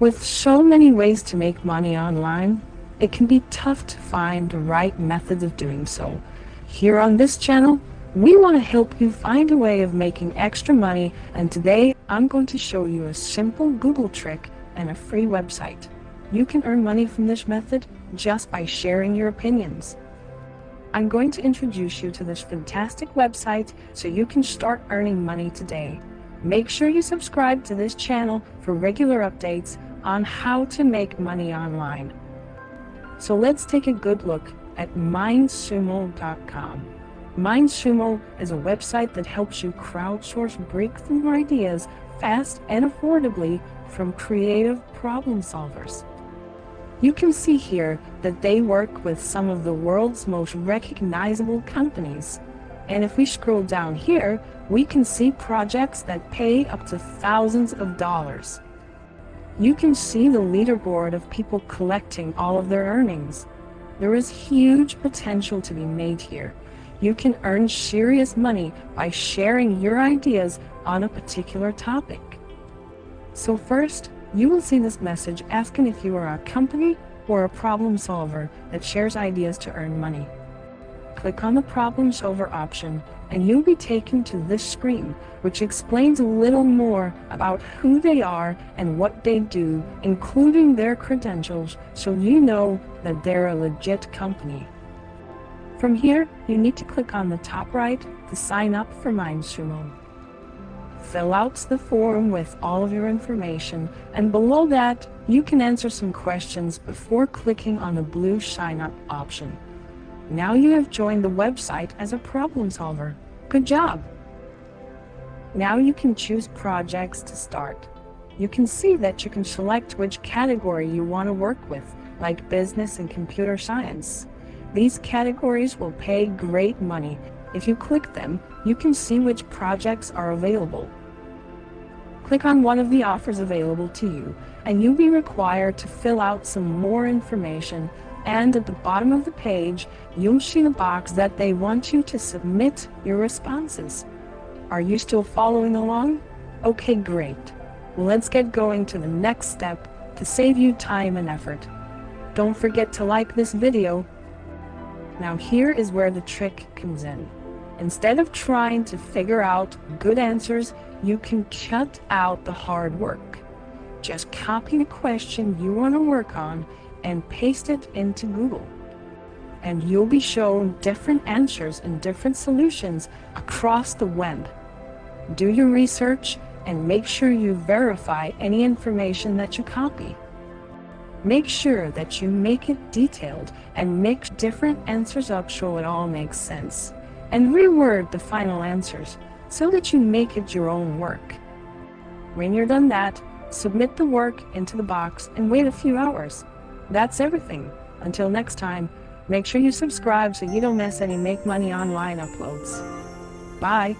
With so many ways to make money online, it can be tough to find the right methods of doing so. Here on this channel, we want to help you find a way of making extra money, and today I'm going to show you a simple Google trick and a free website. You can earn money from this method just by sharing your opinions. I'm going to introduce you to this fantastic website so you can start earning money today. Make sure you subscribe to this channel for regular updates on how to make money online. So let's take a good look at MindSumo.com. MindSumo is a website that helps you crowdsource breakthrough ideas fast and affordably from creative problem solvers. You can see here that they work with some of the world's most recognizable companies. And if we scroll down here, we can see projects that pay up to thousands of dollars. You can see the leaderboard of people collecting all of their earnings. There is huge potential to be made here. You can earn serious money by sharing your ideas on a particular topic. So first, you will see this message asking if you are a company or a problem solver that shares ideas to earn money. Click on the problem solver option and you'll be taken to this screen, which explains a little more about who they are and what they do, including their credentials, so you know that they're a legit company. From here, you need to click on the top right to sign up for MindSumo. Fill out the form with all of your information, and below that, you can answer some questions before clicking on the blue sign up option. Now you have joined the website as a problem solver. Good job! Now you can choose projects to start. You can see that you can select which category you want to work with, like business and computer science. These categories will pay great money. If you click them, you can see which projects are available. Click on one of the offers available to you, and you'll be required to fill out some more information, and at the bottom of the page, you'll see the box that they want you to submit your responses. Are you still following along? Okay, great. Well, let's get going to the next step to save you time and effort. Don't forget to like this video. Now here is where the trick comes in. Instead of trying to figure out good answers, you can cut out the hard work. Just copy the question you want to work on and paste it into Google. And you'll be shown different answers and different solutions across the web. Do your research and make sure you verify any information that you copy. Make sure that you make it detailed and mix different answers up so it all makes sense. And reword the final answers so that you make it your own work. When you're done that, submit the work into the box and wait a few hours. That's everything. Until next time, make sure you subscribe so you don't miss any Make Money Online uploads. Bye!